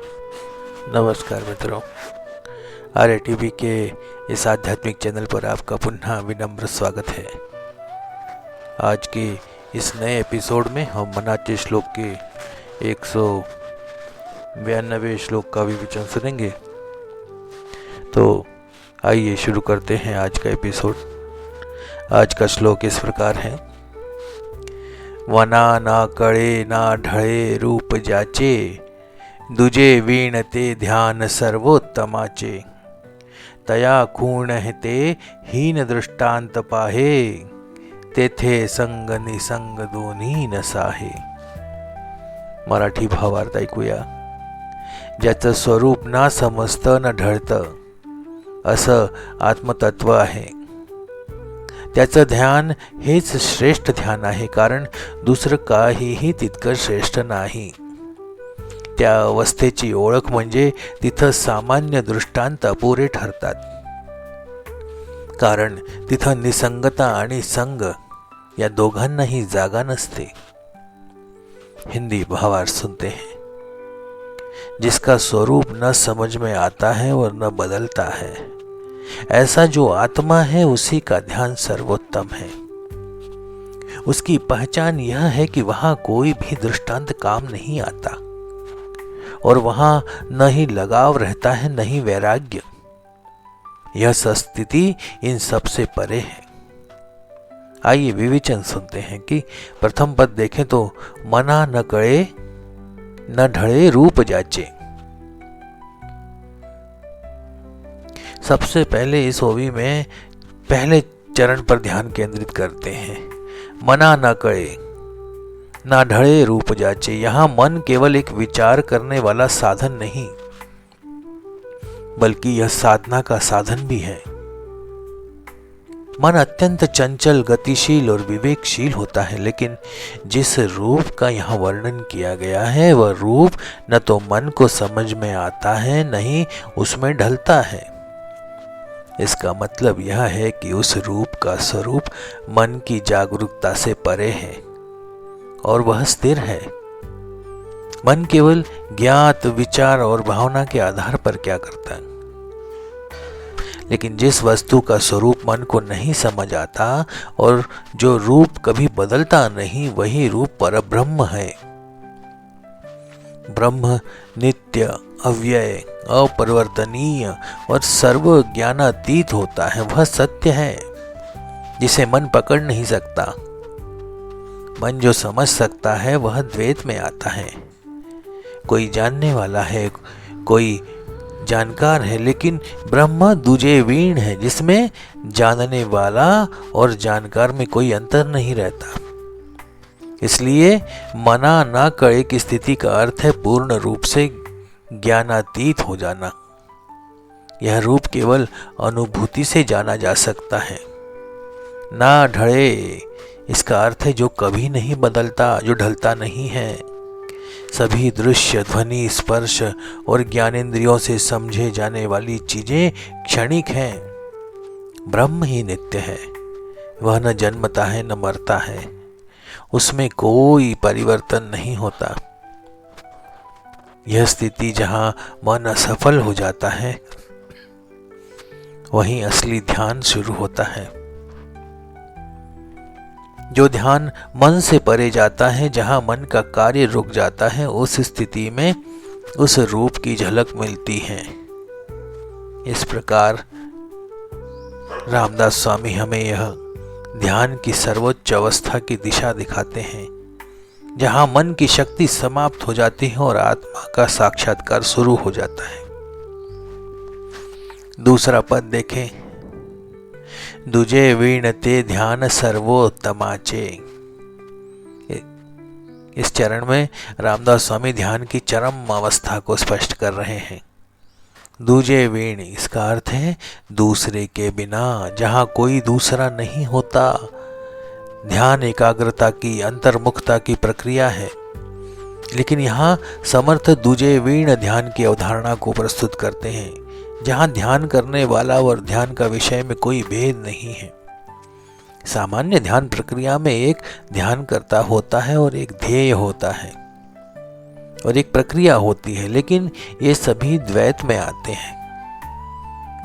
नमस्कार मित्रों, आर्य टीवी के इस आध्यात्मिक चैनल पर आपका पुनः विनम्र स्वागत है। आज के इस नए एपिसोड में हम मनाचे श्लोक के 192 श्लोक का विवेचन सुनेंगे। तो आइए शुरू करते हैं आज का एपिसोड। आज का श्लोक इस प्रकार है। वना ना कळे ना ढळे रूप जाचे, दुजे वीणते ध्यान सर्वोत्तमाचे, तया खूण ते हीन दृष्टांत पाहे, तेथे संग निसंग दोन्ही नसाहे। मराठी भावार्थ ऐकूया। ज्याचं स्वरूप ना समजतं न ढळतं असं आत्मतत्व आहे, त्याचं ध्यान हेच श्रेष्ठ ध्यान आहे, कारण दुसरं काहीही तितकं श्रेष्ठ नाही। त्या अवस्थेची ओळख म्हणजे तिथं सामान्य दृष्टांत अपुरे ठरतात, कारण तिथं निसंगता आणि संग या दोघांनाही जागा नसते। हिंदी भावार्थ सुनते हैं। जिसका स्वरूप न समझ में आता है और न बदलता है, ऐसा जो आत्मा है उसी का ध्यान सर्वोत्तम है। उसकी पहचान यह है कि वहां कोई भी दृष्टांत काम नहीं आता, और वहां न ही लगाव रहता है न ही वैराग्य। यह स्थिति इन सब से परे है। आइए विवेचन सुनते हैं कि प्रथम पद देखें तो मना न कळे न ढळे रूप जाचे। सबसे पहले इस ओवी में पहले चरण पर ध्यान केंद्रित करते हैं। मना न कळे ना ढळे रूप जाचे। यहां मन केवल एक विचार करने वाला साधन नहीं, बल्कि यह साधना का साधन भी है। मन अत्यंत चंचल, गतिशील और विवेकशील होता है, लेकिन जिस रूप का यहाँ वर्णन किया गया है वह रूप न तो मन को समझ में आता है न ही उसमें ढलता है। इसका मतलब यह है कि उस रूप का स्वरूप मन की जागरूकता से परे है और वह स्थिर है। मन केवल ज्ञात विचार और भावना के आधार पर क्या करता है, लेकिन जिस वस्तु का स्वरूप मन को नहीं समझ आता और जो रूप कभी बदलता नहीं, वही रूप परब्रह्म है। ब्रह्म नित्य, अव्यय, अपरिवर्तनीय और सर्व ज्ञानातीत होता है। वह सत्य है जिसे मन पकड़ नहीं सकता। मन जो समझ सकता है वह द्वैत में आता है। कोई जानने वाला है, कोई जानकार है, लेकिन ब्रह्म दुजे वीण है, जिसमें जानने वाला और जानकार में कोई अंतर नहीं रहता। इसलिए मना ना कळे की स्थिति का अर्थ है पूर्ण रूप से ज्ञानातीत हो जाना। यह रूप केवल अनुभूति से जाना जा सकता है। ना ढळे इसका अर्थ है जो कभी नहीं बदलता, जो ढलता नहीं है। सभी दृश्य, ध्वनि, स्पर्श और ज्ञानेंद्रियों से समझे जाने वाली चीजें क्षणिक हैं। ब्रह्म ही नित्य है। वह न जन्मता है न मरता है। उसमें कोई परिवर्तन नहीं होता। यह स्थिति जहां मन असफल हो जाता है, वहीं असली ध्यान शुरू होता है। जो ध्यान मन से परे जाता है, जहां मन का कार्य रुक जाता है, उस स्थिति में उस रूप की झलक मिलती है। इस प्रकार रामदास स्वामी हमें यह ध्यान की सर्वोच्च अवस्था की दिशा दिखाते हैं, जहां मन की शक्ति समाप्त हो जाती है और आत्मा का साक्षात्कार शुरू हो जाता है। दूसरा पद देखें। दुजे वीणते ध्यान सर्वोत्तमाचे। इस चरण में रामदास स्वामी ध्यान की चरम अवस्था को स्पष्ट कर रहे हैं। दुजे वीण इसका अर्थ है दूसरे के बिना, जहां कोई दूसरा नहीं होता। ध्यान एकाग्रता की, अंतर्मुखता की प्रक्रिया है, लेकिन यहाँ समर्थ दुजे वीण ध्यान की अवधारणा को प्रस्तुत करते हैं, जहां ध्यान करने वाला और ध्यान का विषय में कोई भेद नहीं है। सामान्य ध्यान प्रक्रिया में एक ध्यान करता होता है और एक ध्येय होता है। और एक प्रक्रिया होती है, लेकिन ये सभी द्वैत में आते हैं।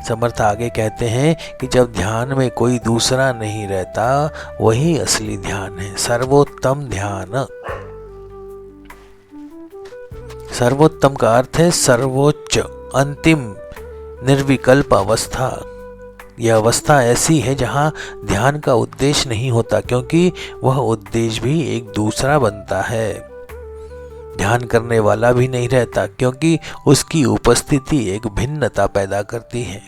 समर्थ आगे कहते हैं कि जब ध्यान में कोई दूसरा नहीं रहता, वही असली ध्यान है, सर्वोत्तम ध्यान। सर्वोत्तम का अर्थ है सर्वोच्च, अंतिम, निर्विकल्प अवस्था। यह अवस्था ऐसी है जहां ध्यान का उद्देश्य नहीं होता, क्योंकि वह उद्देश्य भी एक दूसरा बनता है। ध्यान करने वाला भी नहीं रहता, क्योंकि उसकी उपस्थिति एक भिन्नता पैदा करती है।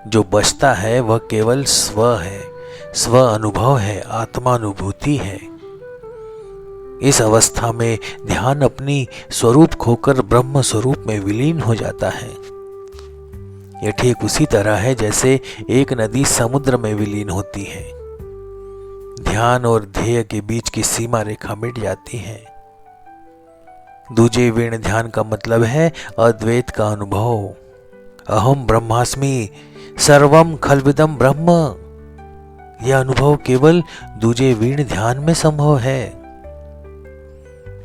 जो बचता है वह केवल स्व है, स्व अनुभव है, आत्मानुभूति है। इस अवस्था में ध्यान अपनी स्वरूप खोकर ब्रह्म स्वरूप में विलीन हो जाता है। यह ठीक उसी तरह है जैसे एक नदी समुद्र में विलीन होती है। ध्यान और ध्येय के बीच की सीमा रेखा मिट जाती है। दूजे वीण ध्यान का मतलब है अद्वैत का अनुभव। अहम ब्रह्मास्मि, सर्वम खल्विदम ब्रह्म। यह अनुभव केवल दूजे वीण ध्यान में संभव है।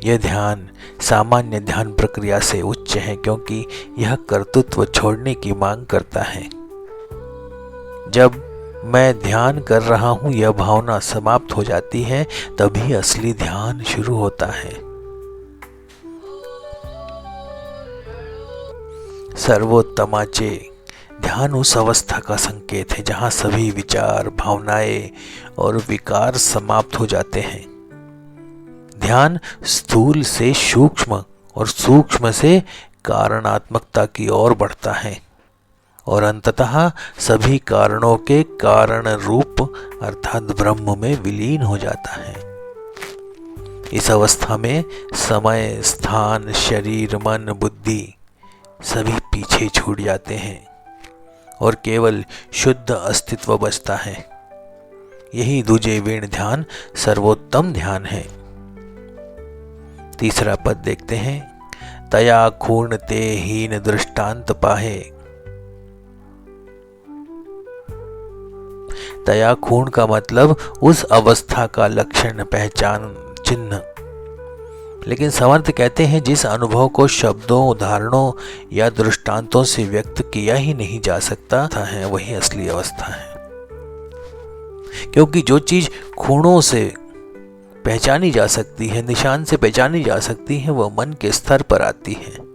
यह ध्यान सामान्य ध्यान प्रक्रिया से उच्च है, क्योंकि यह कर्तृत्व छोड़ने की मांग करता है। जब मैं ध्यान कर रहा हूं यह भावना समाप्त हो जाती है, तभी असली ध्यान शुरू होता है। सर्वोत्तमाचे ध्यान उस अवस्था का संकेत है जहां सभी विचार, भावनाएं और विकार समाप्त हो जाते हैं। ध्यान स्थूल से सूक्ष्म और सूक्ष्म से कारणात्मकता की ओर बढ़ता है और अंततः सभी कारणों के कारण रूप अर्थात ब्रह्म में विलीन हो जाता है। इस अवस्था में समय, स्थान, शरीर, मन, बुद्धि सभी पीछे छूट जाते हैं और केवल शुद्ध अस्तित्व बचता है। यही दूजे वीण ध्यान सर्वोत्तम ध्यान है। तीसरा पद देखते हैं। तया खूर्ण ते हीन दृष्टांत पाहे। तया खूर्ण का मतलब उस अवस्था का लक्षण, पहचान, चिन्ह। लेकिन समर्थ कहते हैं जिस अनुभव को शब्दों, उदाहरणों या दृष्टांतों से व्यक्त किया ही नहीं जा सकता है, वही असली अवस्था है। क्योंकि जो चीज खूणों से पहचानी जा सकती है, निशान से पहचानी जा सकती है, वह मन के स्तर पर आती है।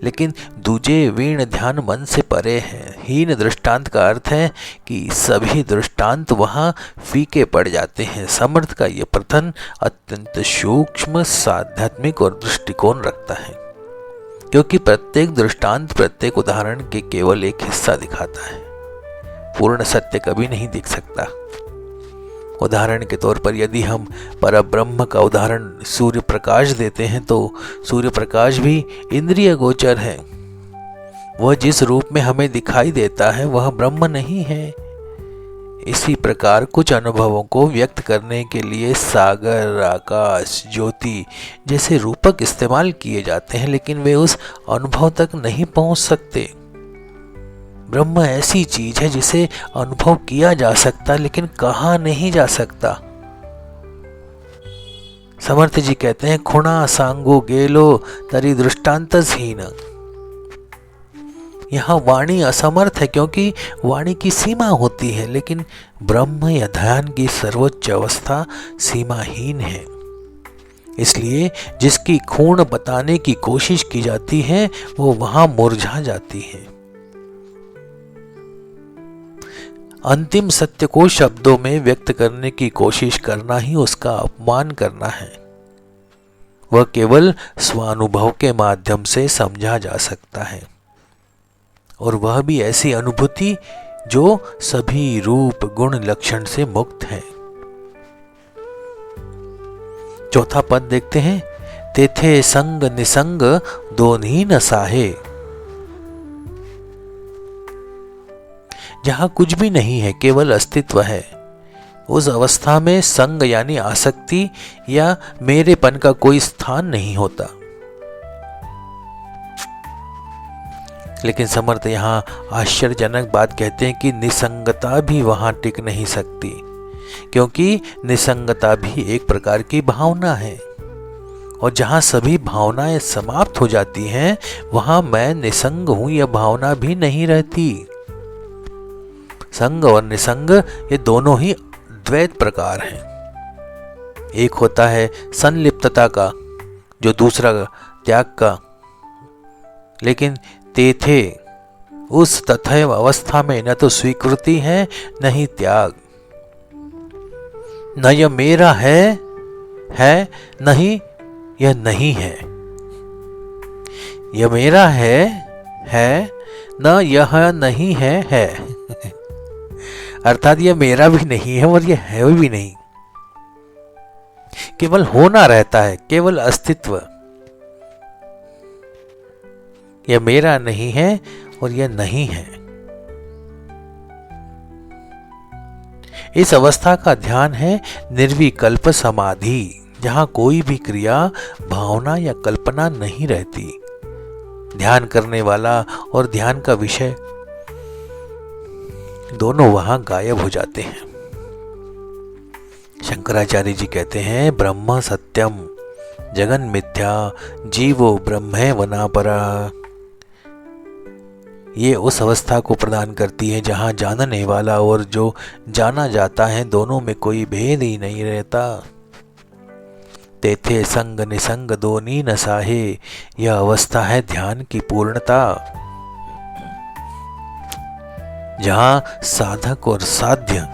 लेकिन दूजे वीण ध्यान मन से परे है। हीन दृष्टांत का अर्थ है कि सभी दृष्टांत वहां फीके पड़ जाते हैं। समर्थ का यह प्रथन अत्यंत सूक्ष्म, आध्यात्मिक और दृष्टिकोण रखता है, क्योंकि प्रत्येक दृष्टांत, प्रत्येक उदाहरण के केवल एक हिस्सा दिखाता है। पूर्ण सत्य कभी नहीं दिख सकता। उदाहरण के तौर पर यदि हम परब्रह्म का उदाहरण सूर्य प्रकाश देते हैं, तो सूर्य प्रकाश भी इंद्रिय गोचर है। वह जिस रूप में हमें दिखाई देता है वह ब्रह्म नहीं है। इसी प्रकार कुछ अनुभवों को व्यक्त करने के लिए सागर, आकाश, ज्योति जैसे रूपक इस्तेमाल किए जाते हैं, लेकिन वे उस अनुभव तक नहीं पहुंच सकते। ब्रह्म ऐसी चीज है जिसे अनुभव किया जा सकता, लेकिन कहा नहीं जा सकता। समर्थ जी कहते हैं खुणा सांगो गेलो तरी दृष्टांतहीन। यहां वाणी असमर्थ है, क्योंकि वाणी की सीमा होती है, लेकिन ब्रह्म या ध्यान की सर्वोच्च अवस्था सीमाहीन है। इसलिए जिसकी खूण बताने की कोशिश की जाती है वो वहां मुरझा जाती है। अंतिम सत्य को शब्दों में व्यक्त करने की कोशिश करना ही उसका अपमान करना है। वह केवल स्वानुभव के माध्यम से समझा जा सकता है, और वह भी ऐसी अनुभूति जो सभी रूप, गुण, लक्षण से मुक्त है। चौथा पद देखते हैं। तेथे संग निसंग दोन्ही न साहे। जहां कुछ भी नहीं है, केवल अस्तित्व है, उस अवस्था में संग यानी आसक्ति या मेरेपन का कोई स्थान नहीं होता। लेकिन समर्थ यहां आश्चर्यजनक बात कहते हैं कि निसंगता भी वहां टिक नहीं सकती, क्योंकि निसंगता भी एक प्रकार की भावना है। और जहाँ सभी भावनाएं समाप्त हो जाती हैं वहाँ मैं निसंग हूँ यह भावना भी नहीं रहती। संग और निसंग ये दोनों ही द्वैत प्रकार हैं। एक होता है संलिप्तता का, जो दूसरा त्याग का। लेकिन तेथे उस तथैव अवस्था में न तो स्वीकृति है न ही त्याग। न यह मेरा है नहीं यह नहीं है। यह मेरा है न यह नहीं है अर्थात यह मेरा भी नहीं है और यह है भी नहीं। केवल होना रहता है, केवल अस्तित्व। यह मेरा नहीं है और यह नहीं है। इस अवस्था का ध्यान है निर्विकल्प समाधि, जहां कोई भी क्रिया, भावना या कल्पना नहीं रहती। ध्यान करने वाला और ध्यान का विषय दोनों वहां गायब हो जाते हैं। शंकराचार्य जी कहते हैं ब्रह्म सत्यम जगन मिथ्या जीवो ब्रह्मे वनापरा। ये उस अवस्था को प्रदान करती है जहां जानने वाला और जो जाना जाता है दोनों में कोई भेद ही नहीं रहता। तेथे संग निसंग दोनी न साहे, यह अवस्था है ध्यान की पूर्णता, जहां साधक और साध्य,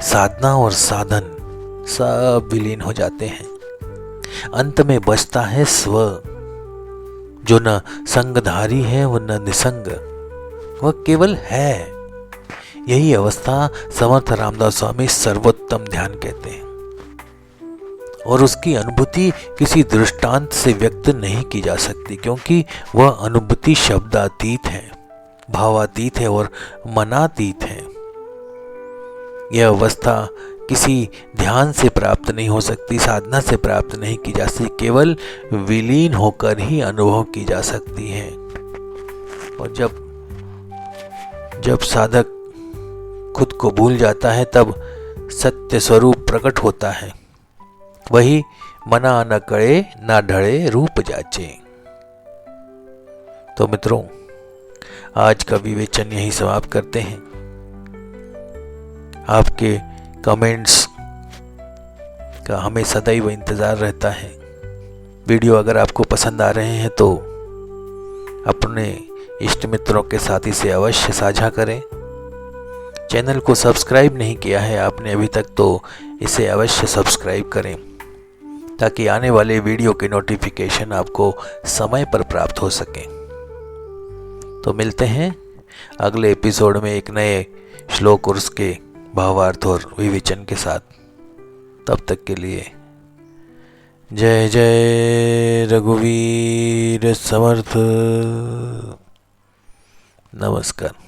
साधना और साधन सब विलीन हो जाते हैं। अंत में बचता है स्व, जो न संगधारी है वो न निसंग, वह केवल है। यही अवस्था समर्थ रामदास स्वामी सर्वोत्तम ध्यान कहते हैं। और उसकी अनुभूति किसी दृष्टांत से व्यक्त नहीं की जा सकती, क्योंकि वह अनुभूति शब्दातीत है, भावातीत है और मनातीत है। यह अवस्था किसी ध्यान से प्राप्त नहीं हो सकती, साधना से प्राप्त नहीं की जा सकती, केवल विलीन होकर ही अनुभव की जा सकती है। और जब साधक खुद को भूल जाता है तब सत्य स्वरूप प्रकट होता है। वही मना न करे न ढळे रूप जाचे। तो मित्रों, आज का विवेचन यही समाप्त करते हैं। आपके कमेंट्स का हमें सदैव इंतज़ार रहता है। वीडियो अगर आपको पसंद आ रहे हैं तो अपने इष्ट मित्रों के साथ इसे अवश्य साझा करें। चैनल को सब्सक्राइब नहीं किया है आपने अभी तक तो इसे अवश्य सब्सक्राइब करें, ताकि आने वाले वीडियो के नोटिफिकेशन आपको समय पर प्राप्त हो सके। तो मिलते हैं अगले एपिसोड में एक नए श्लोक और उसके भावार्थ और विवेचन के साथ। तब तक के लिए जय जय रघुवीर समर्थ। नमस्कार।